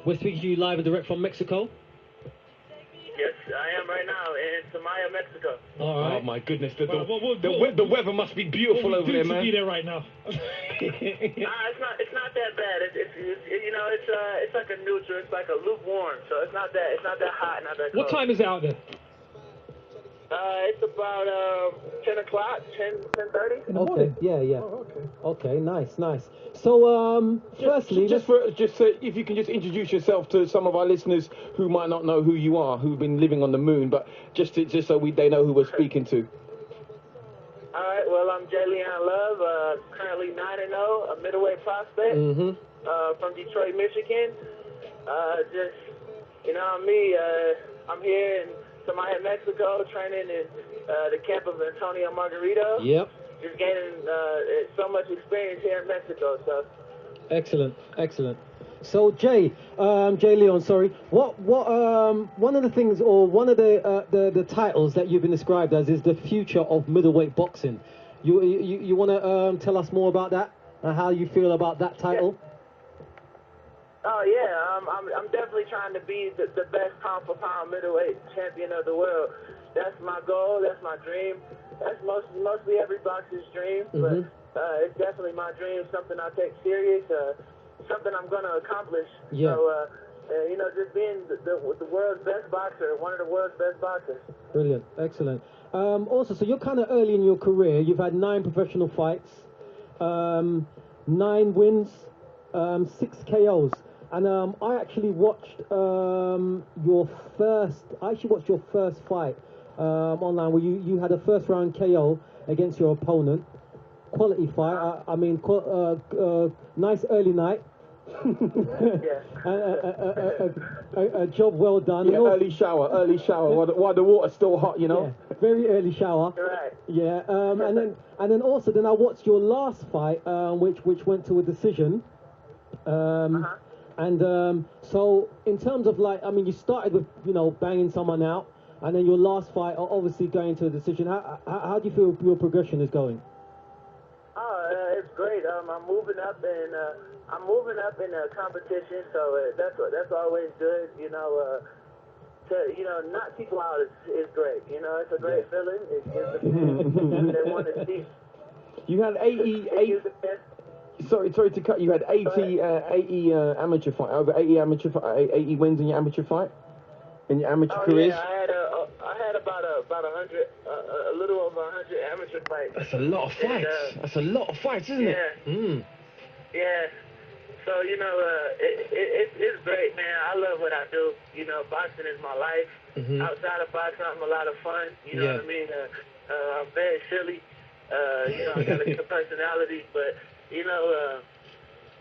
We're speaking to you live and direct from Mexico. Yes, I am right now in Samaya, Mexico. All right. Oh my goodness, Well, the weather must be beautiful over there, to man. be there right now. It's not that bad. It's like a neutral. It's like a lukewarm. So it's not that hot, not that cold. What time is it out there? It's about 10 o'clock, 10:30. Okay. Yeah. Oh, okay. Okay. Nice. So, firstly, If you can just introduce yourself to some of our listeners who might not know who you are, who've been living on the moon, but just so they know who we're speaking to. All right. Well, I'm Jay Leon Love. Currently 9-0, a middleweight prospect. From Detroit, Michigan. Me. I'm here in Samaya, Mexico, training in the camp of Antonio Margarito. Yep. Just gaining so much experience here in Mexico. So. Excellent. So Jay Leon, sorry. What one of the things, or one of the titles that you've been described as, is the future of middleweight boxing. You want to tell us more about that and how you feel about that title? Yeah. Oh yeah, I'm definitely trying to be the best pound for pound middleweight champion of the world. That's my goal. That's my dream. That's mostly every boxer's dream, but it's definitely my dream. Something I take serious. Something I'm gonna accomplish. Yeah. So just being the world's best boxer, one of the world's best boxers. Brilliant, excellent. Also, so you're kind of early in your career. You've had 9 professional fights, 9 wins, 6 KOs. And I actually watched your first fight online, where you had a first round KO against your opponent. Quality fight. Nice early night. a job well done. Yeah, early shower while the water's still hot, you know. Yeah, very early shower. Right. Yeah. And then also I watched your last fight, which went to a decision. And so in terms of you started with banging someone out, and then your last fight obviously going to a decision. How do you feel your progression is going? It's great. I'm moving up in competition, so that's always good. To knock people out is great. It's a great feeling. It gives the people they want to see. You had 80. Sorry to cut. You had 80 amateur fight, over 80 wins in your amateur fight, in your amateur careers. Yeah, I had about 100, a little over 100 amateur fights. That's a lot of fights. That's a lot of fights, isn't it? Yeah. So it's great, man. I love what I do. Boxing is my life. Outside of boxing, I'm a lot of fun. You know what I mean? I'm very silly. I got a good personality, but.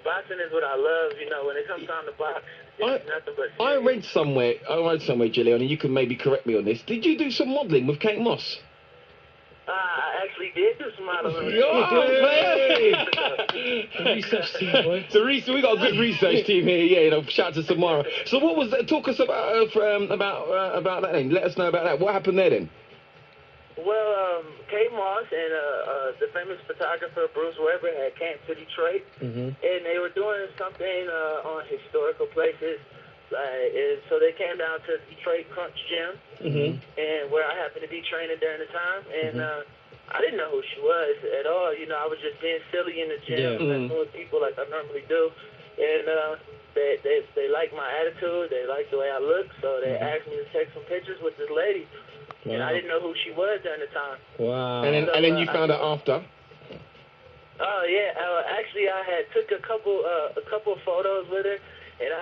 Boxing is what I love. When it comes time to box, it's nothing but serious. I read somewhere, Gillian, and you can maybe correct me on this. Did you do some modelling with Kate Moss? I actually did do some modeling. Research team, boy. We got a good research team here. Yeah, shout out to Samara. So what was that? Talk us about that then. Let us know about that. What happened there then? Well, Kate Moss and the famous photographer Bruce Weber had came to Detroit, and they were doing something on historical places. And so they came down to Detroit Crunch Gym, and where I happened to be training during the time, and I didn't know who she was at all. I was just being silly in the gym, messing with people like I normally do, and they liked my attitude, they liked the way I looked, so they asked me to take some pictures with this lady. Wow. And I didn't know who she was during the time. Wow. And then you found out after? Oh, yeah. Actually, I had took a couple of photos with her, and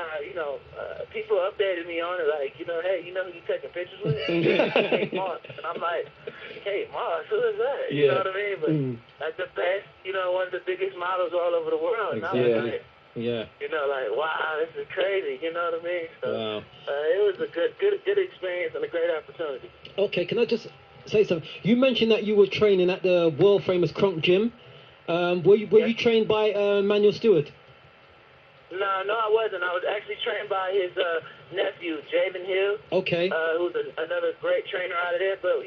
people updated me on it, like, hey, who you taking pictures with? Kate Moss. And I'm like, Kate Moss, who is that? You know what I mean? But like the best, one of the biggest models all over the world. And I was like, wow, this is crazy. You know what I mean? So it was a good experience and a great opportunity. Okay, can I just say something? You mentioned that you were training at the world famous Crunk Gym. Were you trained by Manuel Stewart? No, I wasn't. I was actually trained by his nephew, Javen Hill. Okay. Who's another great trainer out of there. But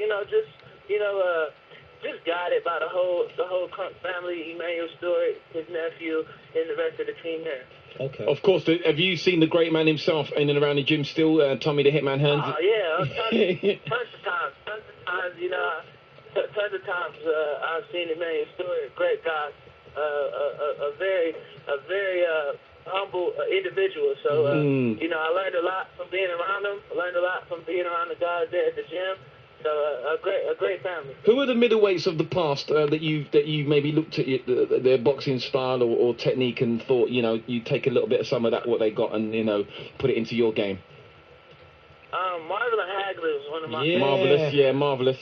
just guided by the whole Crunk family, Emmanuel Stewart, his nephew, and the rest of the team there. Okay. Of course, have you seen the great man himself in and around the gym still, Tommy the Hitman Hearns? Oh, yeah, tons of times, you know, tons of times I've seen him, man. He's still a great guy, a very humble individual. So, you know, I learned a lot from being around him. I learned a lot from being around the guys there at the gym. So, a great family. Who are the middleweights of the past that you maybe looked at their boxing style or technique and thought, you know, you take a little bit of some of that what they got and, you know, put it into your game? Marvelous Hagler was one of my Marvelous, yeah. Marvelous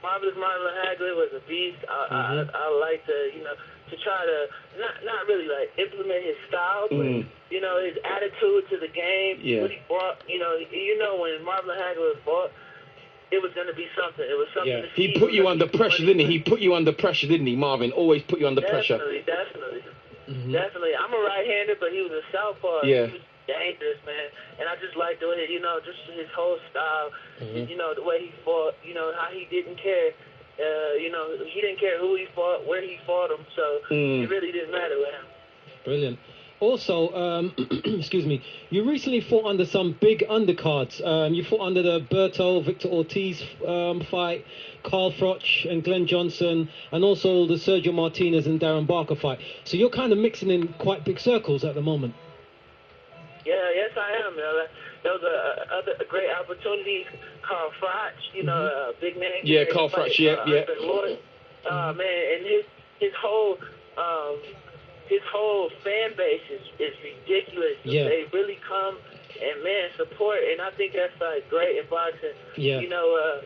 Hagler was a beast. I like to, you know, to try to not really like implement his style, but you know, his attitude to the game. Yeah. What he brought, you know, when Marvelous Hagler fought, it was going to be something. It was something. Yeah. To see. He put you under pressure, didn't he? He put you under pressure, didn't he, Marvin? Always put you under pressure. Definitely. I'm a right-hander, but he was a southpaw. Yeah. He was dangerous, man. And I just liked the way, you know, just his whole style, you know, the way he fought, you know, how he didn't care. You know, he didn't care who he fought, where he fought him, so it really didn't matter with him. Brilliant. Also, excuse me, you recently fought under some big undercards. You fought under the Berto Victor Ortiz fight, Carl Froch and Glenn Johnson, and also the Sergio Martinez and Darren Barker fight. So you're kind of mixing in quite big circles at the moment. Yeah, yes, I am. You know, those are other great opportunities. Carl Froch, you know, big name. Yeah, Carl Froch, yeah. Man, and his whole fan base is ridiculous. Yeah. They really come and, man, support, and I think that's like great in boxing. Yeah. You know,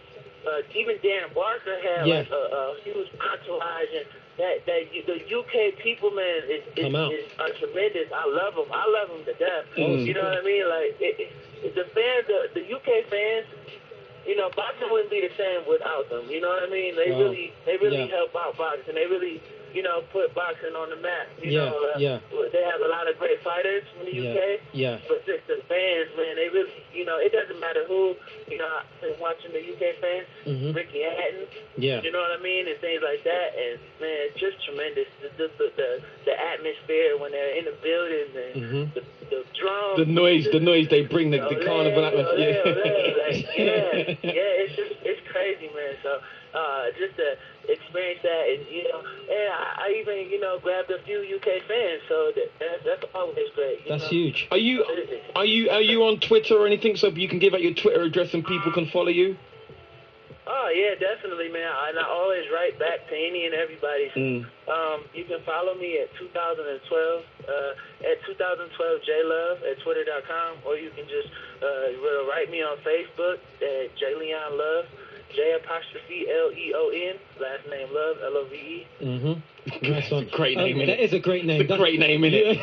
even Darren Barker had like a huge entourage, and the UK people, man, is tremendous. I love them to death. You know what I mean? Like the fans, the UK fans. You know, boxing wouldn't be the same without them. You know what I mean? They really help out boxing. They really, you know, put boxing on the map. You know, they have a lot of great fighters in the UK. Yeah. But just the fans, man, they really, you know, it doesn't matter who. You know, I've been watching the UK fans, Ricky Hatton. Yeah. You know what I mean, and things like that. And man, it's just tremendous. The atmosphere when they're in the building, and the drums, the noise they bring, the carnival atmosphere. It's crazy, man. So just to experience that, and you know, and I even, you know, grabbed a few UK fans, so that's always great. That's huge. Are you on Twitter or anything, so you can give out your Twitter address and people can follow you? Oh yeah, definitely, man. And I always write back to any and everybody. You can follow me at 2012 at 2012JLove at twitter.com, or you can just write me on Facebook at JLeonLove, J'_Leon, last name Love, LOVE. Nice one. Great name, that is a great name. It's a great name, innit?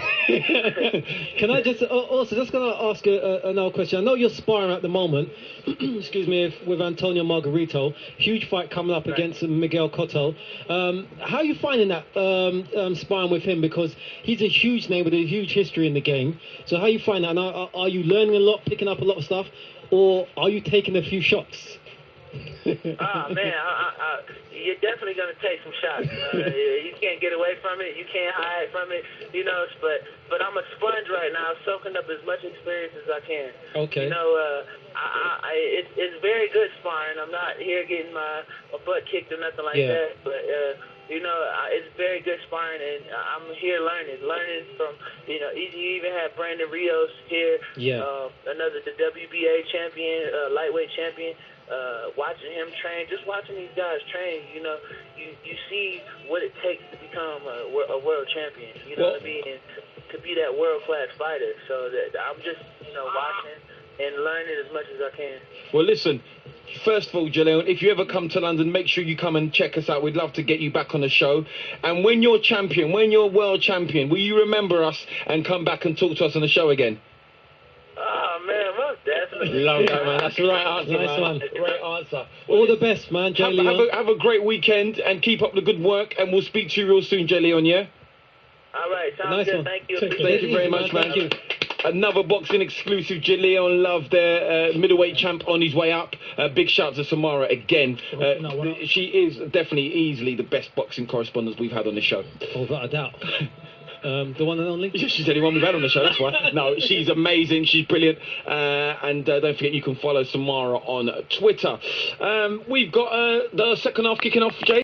Can I just also just gonna ask another question? I know you're sparring at the moment. Excuse me, with Antonio Margarito. Huge fight coming up against Miguel Cotto. How are you finding that sparring with him? Because he's a huge name with a huge history in the game. So how are you finding that? And are you learning a lot, picking up a lot of stuff, or are you taking a few shots? Man, you're definitely going to take some shots. You can't get away from it. You can't hide from it. You know, but I'm a sponge right now, soaking up as much experience as I can. Okay. You know, it's very good sparring. I'm not here getting my butt kicked or nothing like that. But you know, it's very good sparring, and I'm here learning from, you know, you even have Brandon Rios here, the WBA champion, lightweight champion. Watching him train, just watching these guys train, you know, you see what it takes to become a world champion. You know what I mean? And to be that world-class fighter. So that I'm just, you know, watching and learning as much as I can. Well, listen. First of all, Jaleon, if you ever come to London, make sure you come and check us out. We'd love to get you back on the show. And when you're champion, when you're world champion, will you remember us and come back and talk to us on the show again? Oh, man, most definitely. Love that, man. That's the right answer, nice one. Great answer. All the best, man, Jaleon. Have a great weekend and keep up the good work, and we'll speak to you real soon, Jaleon, yeah? All right, sounds nice good. One. Thank you. Thank you very much, man. Thank you. Another boxing exclusive, Jaleon Love, their middleweight champ on his way up. Big shout to Samara again. She is definitely easily the best boxing correspondent we've had on the show. Without a doubt. The one and only. She's the only one we've had on the show, that's why. No, she's amazing, she's brilliant. And don't forget, you can follow Samara on Twitter. We've got the second half kicking off, Jay.